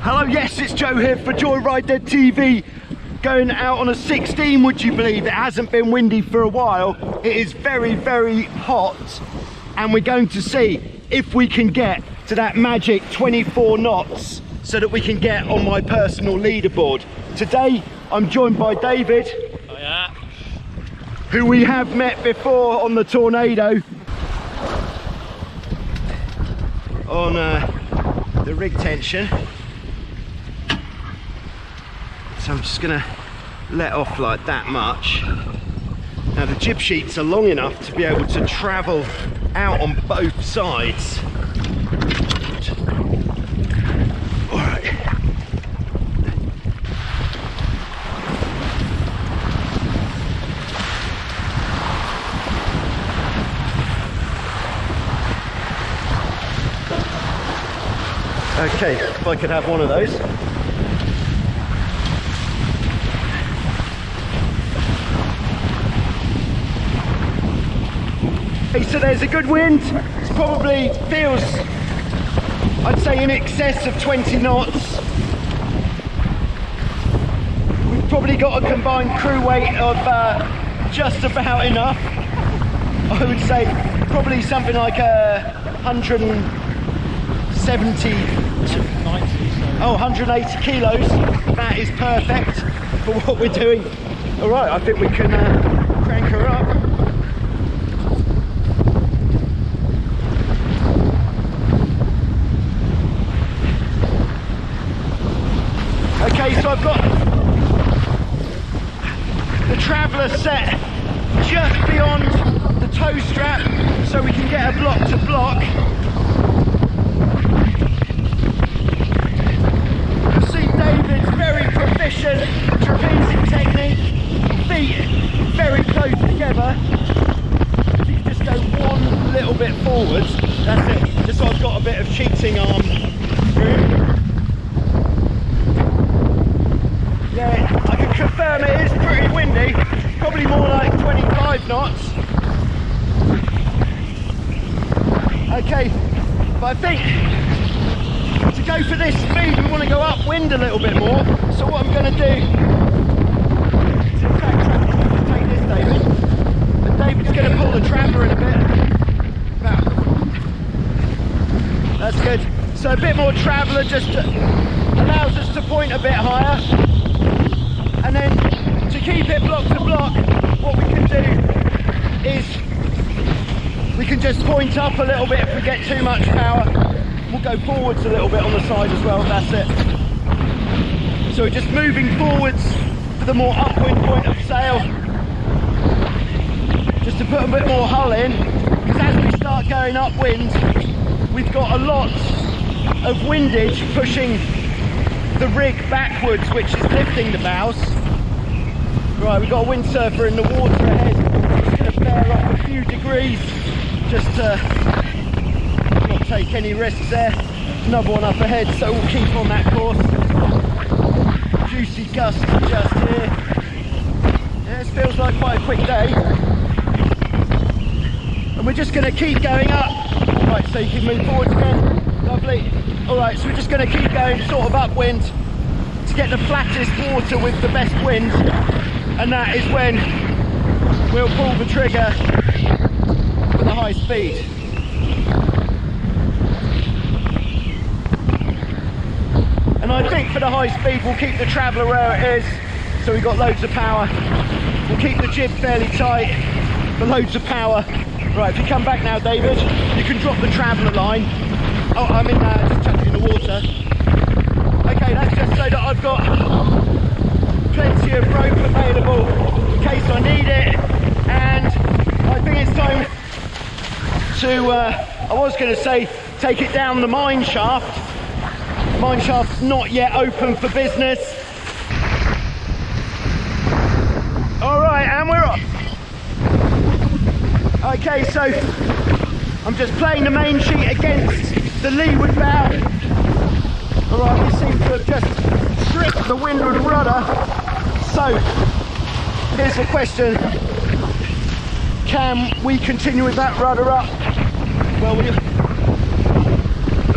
Hello, yes, it's Joe here for Joyrider TV. Going out on a 16, would you believe? It hasn't been windy for a while. It is very, very hot. And we're going to see if we can get to that magic 24 knots so that we can get on my personal leaderboard. Today, I'm joined by David, who we have met before on the Tornado. On the rig tension. So I'm just gonna let off like that much. Now the jib sheets are long enough to be able to travel out on both sides. All right. Okay, if I could have one of those. Okay, so there's a good wind. It's probably feels, I'd say, in excess of 20 knots. We've probably got a combined crew weight of just about enough. I would say probably something like 180 kilos. That is perfect for what we're doing. All right, I think we can crank her up. Okay, so I've got the traveller set just beyond the tow strap so we can get a block to block. You'll see David's very proficient trapezing technique, feet very close together. If you can just go one little bit forwards, that's it, just so I've got a bit of cheating arm room. Yeah, I can confirm it is pretty windy, probably more like 25 knots. Okay, but I think to go for this speed we want to go upwind a little bit more. So what I'm going to do is in fact take this, David, and David's going to pull the traveller in a bit. That's good. So a bit more traveller just allows us to point a bit higher. And then to keep it block to block, what we can do is we can just point up a little bit if we get too much power. We'll go forwards a little bit on the side as well, that's it. So we're just moving forwards for the more upwind point of sail. Just to put a bit more hull in, because as we start going upwind, we've got a lot of windage pushing the rig backwards, which is lifting the bows. Right, we've got a windsurfer in the water ahead. It's going to bear up a few degrees just to not take any risks there. Another one up ahead, so we'll keep on that course. Juicy gust just here. Yeah, this feels like quite a quick day. And we're just going to keep going up. Right, so you can move forwards again. Lovely. Alright, so we're just going to keep going sort of upwind to get the flattest water with the best wind, and that is when we'll pull the trigger for the high speed. And I think for the high speed we'll keep the traveller where it is, so we've got loads of power. We'll keep the jib fairly tight for loads of power. Right, if you come back now, David, you can drop the traveller line. Oh, I'm in just chucked in the water. Okay, that's just so that I've got plenty of rope available in case I need it. And I think it's time to, I was going to say, take it down the mine shaft. The mine shaft's not yet open for business. All right, and we're off. Okay, so I'm just playing the main sheet against the leeward bow. Alright, we seem to have just tripped the windward rudder. So, here's the question. Can we continue with that rudder up? Well,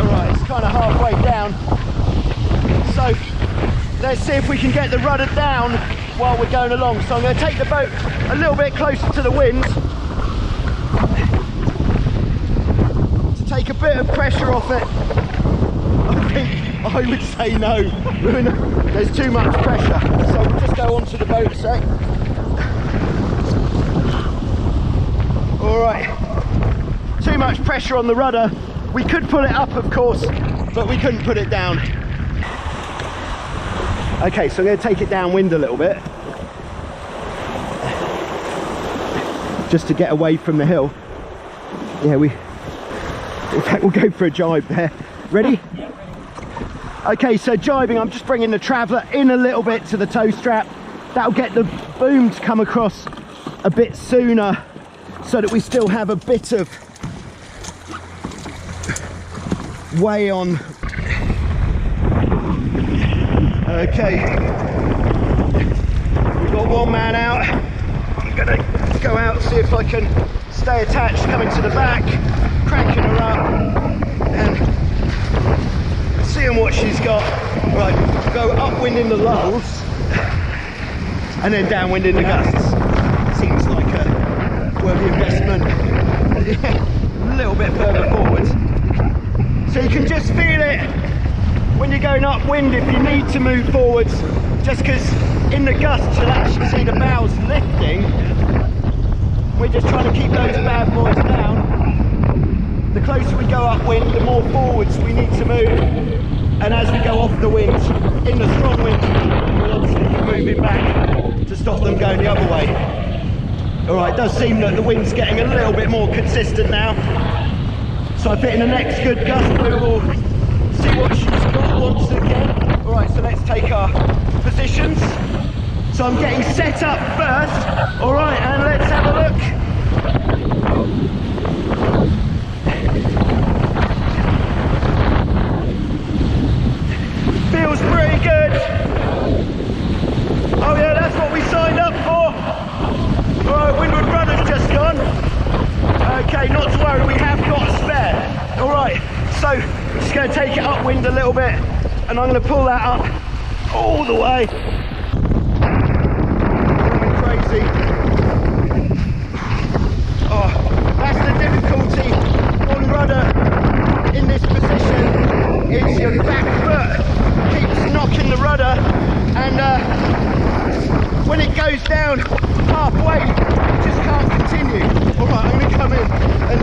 alright, it's kind of halfway down. let's see if we can get the rudder down while we're going along. So I'm going to take the boat a little bit closer to the wind to take a bit of pressure off it. I would say no. There's too much pressure. So we'll just go onto the boat a sec. Alright. Too much pressure on the rudder. We could pull it up, of course, but we couldn't put it down. Okay, so I'm going to take it downwind a little bit. Just to get away from the hill. Yeah, in fact, we'll go for a jibe there. Ready? Okay, so jibing, I'm just bringing the traveller in a little bit to the tow strap. That'll get the boom to come across a bit sooner so that we still have a bit of way on. Okay, we've got one man out. I'm gonna go out, see if I can stay attached, coming to the back, cranking her up and seeing what she's got. Right, go upwind in the lulls and then downwind in the gusts. Seems like a worthy investment. A little bit further forward. So you can just feel it when you're going upwind if you need to move forwards, just because in the gusts you'll actually see the bows lifting. We're just trying to keep those bad boys down. The closer we go upwind, the more forwards we need to move. And as we go off the wind, in the strong wind, we'll obviously be moving back to stop them going the other way. Alright, it does seem that the wind's getting a little bit more consistent now. So I think in the next good gust we will see what she's got once again. Alright, so let's take our positions. So I'm getting set up first. Alright, and let's have a look. Feels pretty good. Oh yeah, that's what we signed up for. Alright, windward rudder's just gone. Okay, not to worry, we have got a spare. Alright, so just going to take it upwind a little bit and I'm going to pull that up all the way. Going crazy. Oh, that's the difficulty on rudder in this position. It's your back foot keeps knocking the rudder and when it goes down halfway you just can't continue. Alright, I'm going to come in and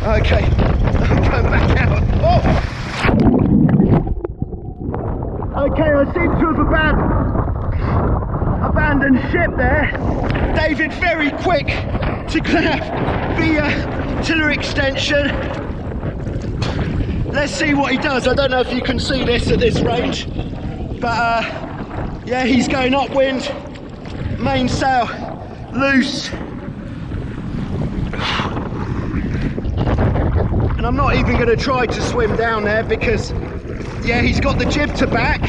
okay, I'm going back out. Oh! Okay, I seem to have abandoned ship there. David very quick to grab the tiller extension. Let's see what he does. I don't know if you can see this at this range, but yeah, he's going upwind, mainsail loose. And I'm not even going to try to swim down there because, yeah, he's got the jib to back.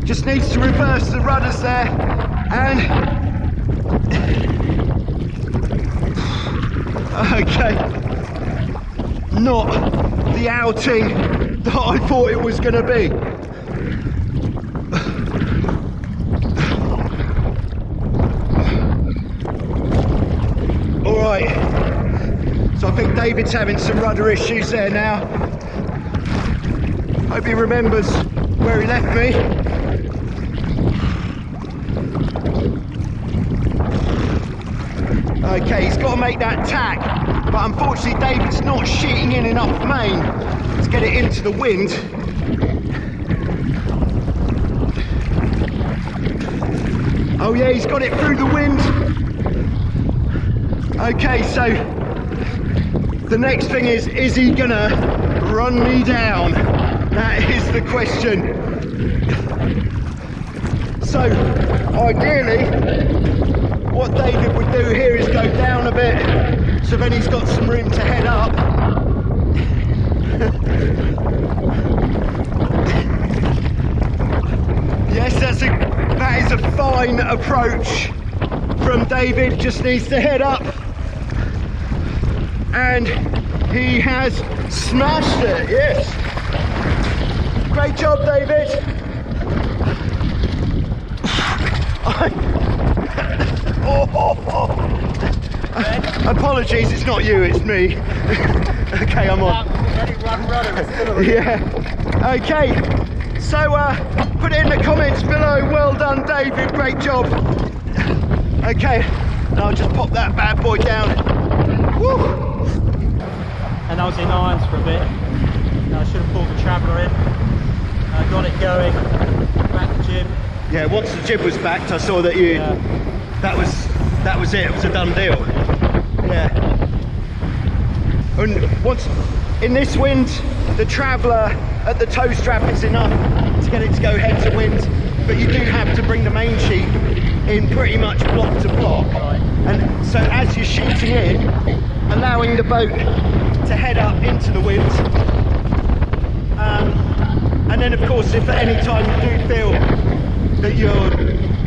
Just needs to reverse the rudders there and... Okay. Not the outing that I thought it was going to be. Alright. So I think David's having some rudder issues there now. Hope he remembers where he left me. Okay, he's got to make that tack, but unfortunately David's not sheeting in enough main to get it into the wind. Oh yeah, he's got it through the wind. Okay, so the next thing is he gonna run me down? That is the question. So, ideally, what David would do here is go down a bit, so then he's got some room to head up. Yes, that is a fine approach from David. Just needs to head up, and He has smashed it, yes. Great job, David. Apologies, it's not you, it's me. Okay, I'm on. Yeah. Okay, so put it in the comments below. Well done, David, great job. Okay, and I'll just pop that bad boy down. Woo. And I was in irons for a bit. I should have pulled the traveller in. I got it going, back the jib. Yeah, once the jib was backed, I saw that you, that was it, it was a done deal. Yeah. And once, in this wind, the traveller at the tow strap is enough to get it to go head to wind, but you do have to bring the main sheet in pretty much block to block. Right. And so as you're sheeting in, allowing the boat to head up into the wind. And then of course, if at any time you do feel that you're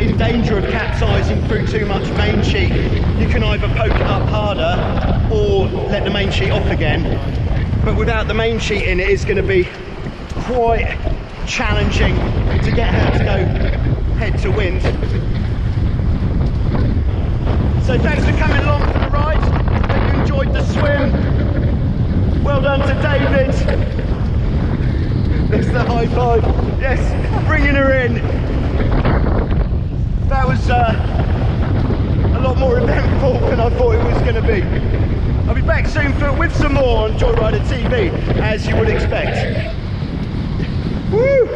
in danger of capsizing through too much main sheet, you can either poke it up harder or let the main sheet off again. But without the main sheet in, it is going to be quite challenging to get her to go head to wind. So thanks for coming along for the ride. Hope you enjoyed the swim. Well done to David. There's the high five. Yes, bringing her in. That was a lot more eventful than I thought it was going to be. I'll be back soon with some more on Joyrider TV, as you would expect. Woo!